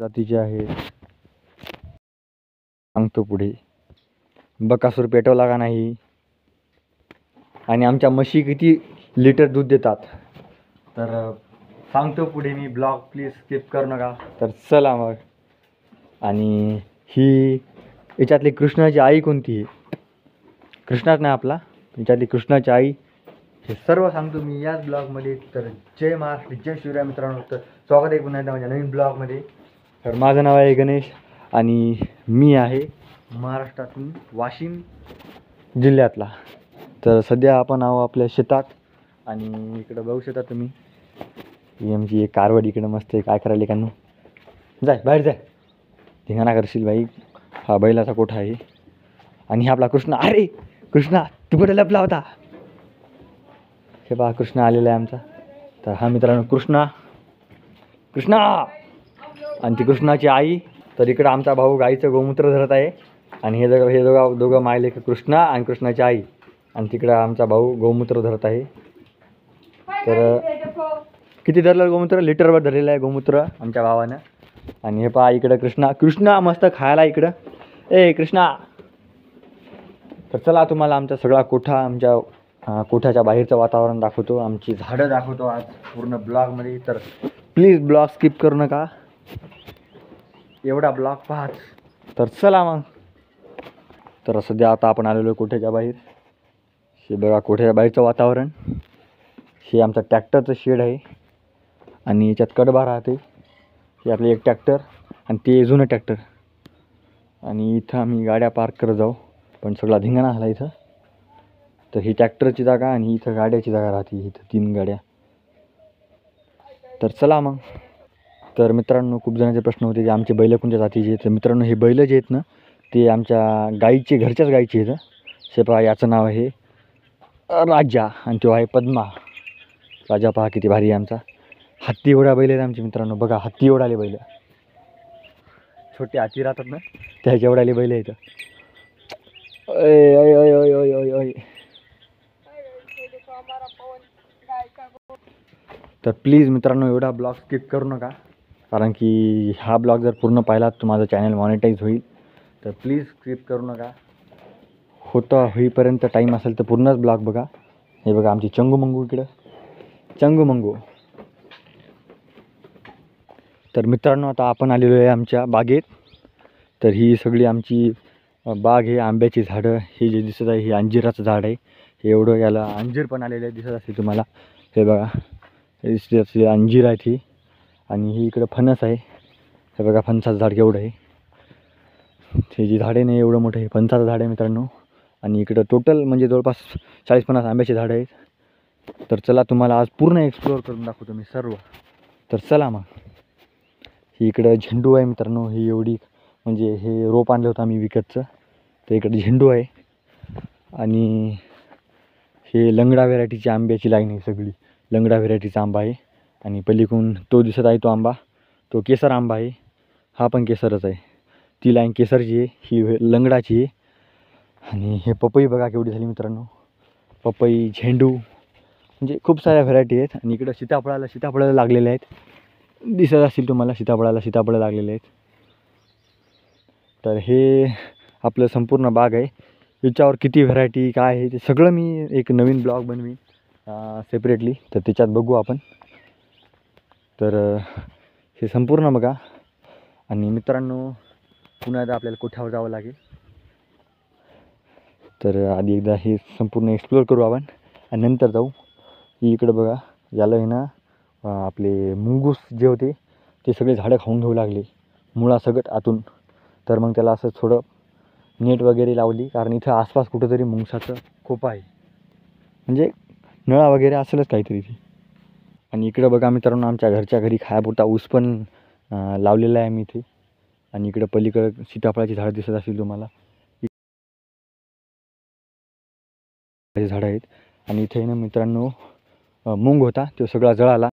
जातीचे आहे सांगतो पुढे. बकासूर पेटवला का नाही आणि आमच्या म्हशी किती लिटर दूध देतात तर सांगतो पुढे मी. ब्लॉग प्लीज स्किप करू नका. तर चला मग. आणि ही याच्यातली कृष्णाची आई कोणती आहे? कृष्णाच नाही आपला, याच्यातली कृष्णाची आई, हे सर्व सांगतो मी याच ब्लॉगमध्ये. तर जय महाराष्ट्र, जय शिवराय मित्रांनो. तर स्वागत आहे पुन्हा एकदा माझ्या नवीन ब्लॉगमध्ये. तर माझं नाव आहे गणेश आणि मी आहे महाराष्ट्रातून वाशिम जिल्ह्यातला. तर सध्या आपण आहो आपल्या शेतात आणि इकडं बघू शकता तुम्ही ही आमची एक कारवड इकडं मस्त आहे. काय करायला कानू, जाय बाहेर जाय, धिंगाणा करशील बाई. हा बैलाचा कोठा आहे आणि हा आपला कृष्णा. अरे कृष्णा तू कुठे लपला होता? हे पहा कृष्णा आलेला आहे आमचा. तर हा मित्रांनो कृष्णा आणि ती कृष्णाची आई. तर इकडं आमचा भाऊ गाईचं गोमूत्र धरत आहे आणि हे दोघं मायलेक कृष्णा आणि कृष्णाची आई. आणि तिकडं आमचा भाऊ गोमूत्र धरत आहे. तर किती धरलं गोमूत्र? लिटरवर धरलेलं आहे गोमूत्र आमच्या भावानं. आणि हे पहा इकडं कृष्णा मस्त खायला इकडं. ए कृष्णा. तर चला तुम्हाला आमचा सगळा कोठा, आमच्या कोठ्याच्या बाहेरचं वातावरण दाखवतो, आमची झाडं दाखवतो आज पूर्ण ब्लॉगमध्ये. तर प्लीज ब्लॉग स्किप करू नका, एवढा ब्लॉग पाहाच. तर चला मग. तर सध्या आता आपण आलेलो कोठ्याच्या बाहेर. हे बघा कोठ्याच्या बाहेरचं वातावरण. हे आमचा ट्रॅक्टरचं शेड आहे आणि याच्यात कडबा राहते. हे आपले एक ट्रॅक्टर आणि ते जुनं ट्रॅक्टर. आणि इथं आम्ही गाड्या पार्क करत जाऊ, पण सगळा धिंगाणा झाला इथं. तर ही ट्रॅक्टरची जागा आणि इथं गाड्याची जागा राहते, इथं 3 गाड्या. तर चला मग. तर मित्रांनो खूप जणांचे प्रश्न होते की आमचे बैल कोणत्या जातीचे आहेत. तर मित्रांनो हे बैल जे आहेत ना ते आमच्या गाईचे, घरच्याच गाईचे आहेत. हे पहा याचं नाव आहे राजा आणि तो आहे पद्मा. राजा पहा किती भारी आहे आमचा. हत्ती एवढा बैल आहेत आमचे मित्रांनो. बघा हत्ती एवढाले बैल, छोटे हाती राहतात ना त्याच्या एवढाले बैल आहेत. तर प्लीज मित्रांनो एवढा ब्लॉग स्किप करू नका, कारण की हा ब्लॉग जर पूर्ण पाहिलात तर माझं चॅनल मॉनिटाईज होईल. तर प्लीज स्किप करू नका. होईपर्यंत टाईम असेल तर पूर्णच ब्लॉग बघा. हे बघा आमची चंगू इकडं, चंगू. तर मित्रांनो आता आपण आलेलो आहे आमच्या बागेत. तर ही सगळी आमची बाग आहे, आंब्याची झाडं. हे जे दिसत आहे हे अंजिराचं झाड आहे. हे एवढं याला अंजीर पण आलेलं आहे, दिसत असेल तुम्हाला. हे बघा हे दिसत असेल अंजीर आहे ती. आणि ही इकडं फणस आहे. हे बघा फणसाचं झाड केवढं आहे. हे जी झाडे नाही एवढं मोठं हे फणसाचं झाड आहे मित्रांनो. आणि इकडं टोटल म्हणजे जवळपास 40-50 आंब्याची झाडं आहेत. तर चला तुम्हाला आज पूर्ण एक्सप्लोअर करून दाखवतो मी सर्व. तर चला मग. ही इकडं झेंडू आहे मित्रांनो. ही एवढी म्हणजे हे रोप आणलं होतं आम्ही विकतचं. तर इकडे झेंडू आहे आणि हे लंगडा व्हेरायटीची आंब्याची लाईन आहे सगळी. लंगडा व्हेरायटीचा आंबा आहे. आणि पलीकडून तो दिसत आहे तो आंबा, तो केसर आंबा आहे. हा पण केसरच आहे. ती लाईन केसरची आहे, ही लंगडाची आहे. आणि हे पपई बघा केवढी झाली मित्रांनो. पपई, झेंडू म्हणजे खूप साऱ्या व्हेरायटी आहेत. आणि इकडं सीताफळाला लागलेले आहेत, दिसत असतील तुम्हाला. सीताफळं लागलेले आहेत. तर हे आपलं संपूर्ण बाग आहे. याच्यावर किती व्हेरायटी काय आहे ते सगळं मी एक नवीन ब्लॉग बनवीन सेपरेटली. तर त्याच्यात बघू आपण. तर हे संपूर्ण बघा. आणि मित्रांनो पुन्हा एकदा आपल्याला कोठ्यावर जावं लागेल. तर आधी एकदा हे संपूर्ण एक्सप्लोअर करू आपण आणि नंतर जाऊ. इकडं बघा याला आहे ना आपले मुंगूस जे होते ते सगळे झाडं खाऊन घेऊ लागले, मुळासकट आतून. तर मग त्याला असं थोडं नेट वगैरे लावली, कारण इथं आसपास कुठंतरी मुंगसाचं खोपा आहे, म्हणजे नळा वगैरे असेलच काहीतरी इथे. आणि इकडं बघा मित्रांनो आमच्या घरच्या घरी खायापुरता ऊस पण लावलेला आहे मी इथे. आणि इकडं पलीकडं सीताफळाची झाडं दिसत असतील तुम्हाला, झाडं आहेत. आणि इथे ना मित्रांनो मूग होता तो सगळा जळाला.